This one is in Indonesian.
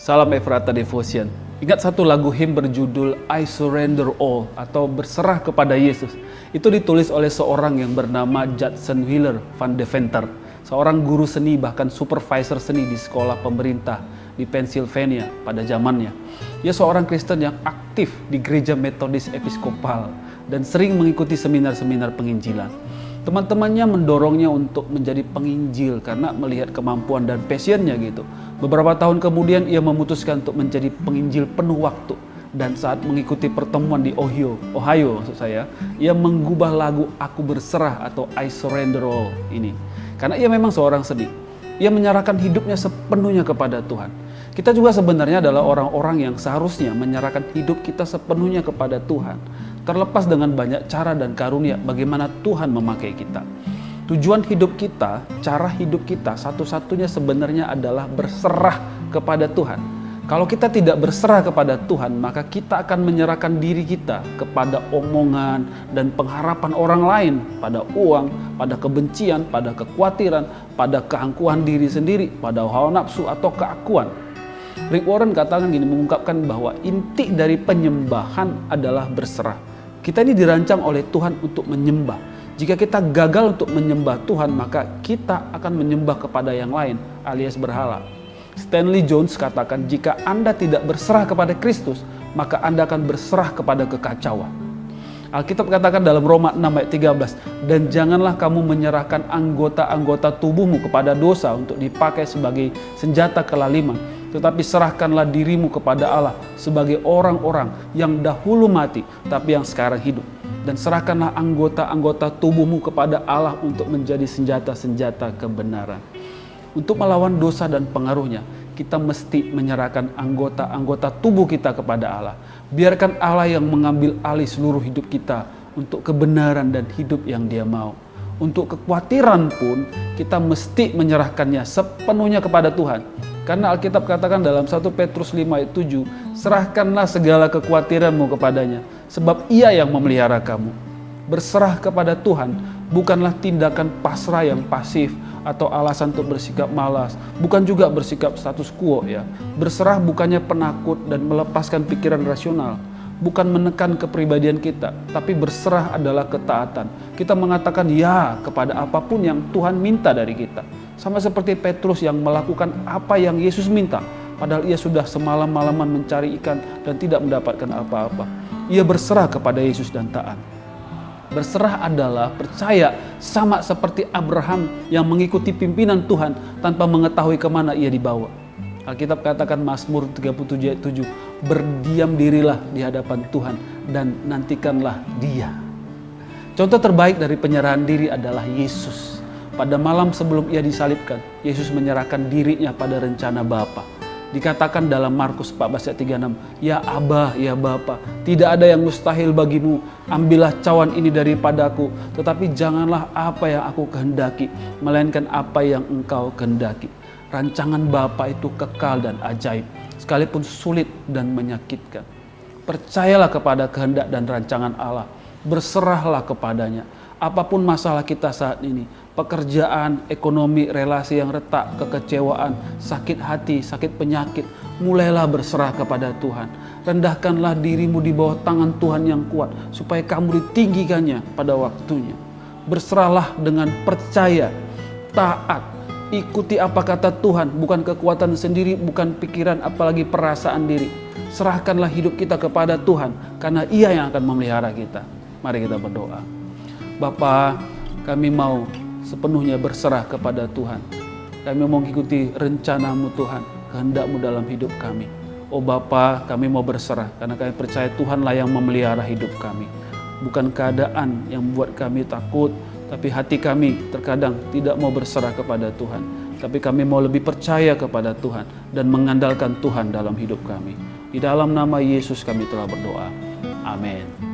Salam Efrata Devotion. Ingat satu lagu hymn berjudul I Surrender All atau Berserah kepada Yesus. Itu ditulis oleh seorang yang bernama Judson Wheeler van Deventer, seorang guru seni bahkan supervisor seni di sekolah pemerintah di Pennsylvania pada zamannya. Ia seorang Kristen yang aktif di gereja Metodis Episkopal dan sering mengikuti seminar-seminar penginjilan. Teman-temannya mendorongnya untuk menjadi penginjil karena melihat kemampuan dan passionnya gitu. Beberapa tahun kemudian ia memutuskan untuk menjadi penginjil penuh waktu. Dan saat mengikuti pertemuan di Ohio maksud saya, ia mengubah lagu Aku Berserah atau I Surrender All ini. Karena ia memang seorang seni. Ia menyerahkan hidupnya sepenuhnya kepada Tuhan. Kita juga sebenarnya adalah orang-orang yang seharusnya menyerahkan hidup kita sepenuhnya kepada Tuhan. Terlepas dengan banyak cara dan karunia bagaimana Tuhan memakai kita. Tujuan hidup kita, cara hidup kita satu-satunya sebenarnya adalah berserah kepada Tuhan. Kalau kita tidak berserah kepada Tuhan, maka kita akan menyerahkan diri kita kepada omongan dan pengharapan orang lain, pada uang, pada kebencian, pada kekhawatiran, pada keangkuhan diri sendiri, pada hawa nafsu atau keakuan. Rick Warren katakan gini, mengungkapkan bahwa inti dari penyembahan adalah berserah. Kita ini dirancang oleh Tuhan untuk menyembah. Jika kita gagal untuk menyembah Tuhan, maka kita akan menyembah kepada yang lain alias berhala. Stanley Jones katakan, jika Anda tidak berserah kepada Kristus, maka Anda akan berserah kepada kekacauan. Alkitab katakan dalam Roma 6 ayat 13, dan janganlah kamu menyerahkan anggota-anggota tubuhmu kepada dosa untuk dipakai sebagai senjata kelaliman, tetapi serahkanlah dirimu kepada Allah sebagai orang-orang yang dahulu mati, tapi yang sekarang hidup. Dan serahkanlah anggota-anggota tubuhmu kepada Allah untuk menjadi senjata-senjata kebenaran. Untuk melawan dosa dan pengaruhnya, kita mesti menyerahkan anggota-anggota tubuh kita kepada Allah. Biarkan Allah yang mengambil alih seluruh hidup kita untuk kebenaran dan hidup yang Dia mau. Untuk kekhawatiran pun, kita mesti menyerahkannya sepenuhnya kepada Tuhan. Karena Alkitab katakan dalam 1 Petrus 5 ayat 7, serahkanlah segala kekhawatiranmu kepadanya, sebab Ia yang memelihara kamu. Berserah kepada Tuhan bukanlah tindakan pasrah yang pasif atau alasan untuk bersikap malas, bukan juga bersikap status quo ya. Berserah bukannya penakut dan melepaskan pikiran rasional, bukan menekan kepribadian kita, tapi berserah adalah ketaatan. Kita mengatakan ya kepada apapun yang Tuhan minta dari kita. Sama seperti Petrus yang melakukan apa yang Yesus minta, padahal ia sudah semalam-malaman mencari ikan dan tidak mendapatkan apa-apa. Ia berserah kepada Yesus dan taat. Berserah adalah percaya sama seperti Abraham yang mengikuti pimpinan Tuhan tanpa mengetahui kemana ia dibawa. Alkitab katakan Mazmur 37 ayat 7, berdiam dirilah di hadapan Tuhan dan nantikanlah Dia. Contoh terbaik dari penyerahan diri adalah Yesus. Pada malam sebelum ia disalibkan, Yesus menyerahkan dirinya pada rencana Bapa. Dikatakan dalam Markus 14 ayat 36, ya Abah, ya Bapa, tidak ada yang mustahil bagimu, ambillah cawan ini daripadaku, tetapi janganlah apa yang aku kehendaki, melainkan apa yang engkau kehendaki. Rancangan Bapa itu kekal dan ajaib, sekalipun sulit dan menyakitkan. Percayalah kepada kehendak dan rancangan Allah, berserahlah kepadanya. Apapun masalah kita saat ini, pekerjaan, ekonomi, relasi yang retak, kekecewaan, sakit hati, sakit penyakit, mulailah berserah kepada Tuhan. Rendahkanlah dirimu di bawah tangan Tuhan yang kuat, supaya kamu ditinggikannya pada waktunya. Berserahlah dengan percaya, taat, ikuti apa kata Tuhan, bukan kekuatan sendiri, bukan pikiran, apalagi perasaan diri. Serahkanlah hidup kita kepada Tuhan, karena Ia yang akan memelihara kita. Mari kita berdoa. Bapa, kami mau sepenuhnya berserah kepada Tuhan. Kami mau mengikuti rencana-Mu Tuhan, kehendak-Mu dalam hidup kami. Oh Bapa, kami mau berserah karena kami percaya Tuhanlah yang memelihara hidup kami. Bukan keadaan yang membuat kami takut, tapi hati kami terkadang tidak mau berserah kepada Tuhan. Tapi kami mau lebih percaya kepada Tuhan dan mengandalkan Tuhan dalam hidup kami. Di dalam nama Yesus kami telah berdoa. Amin.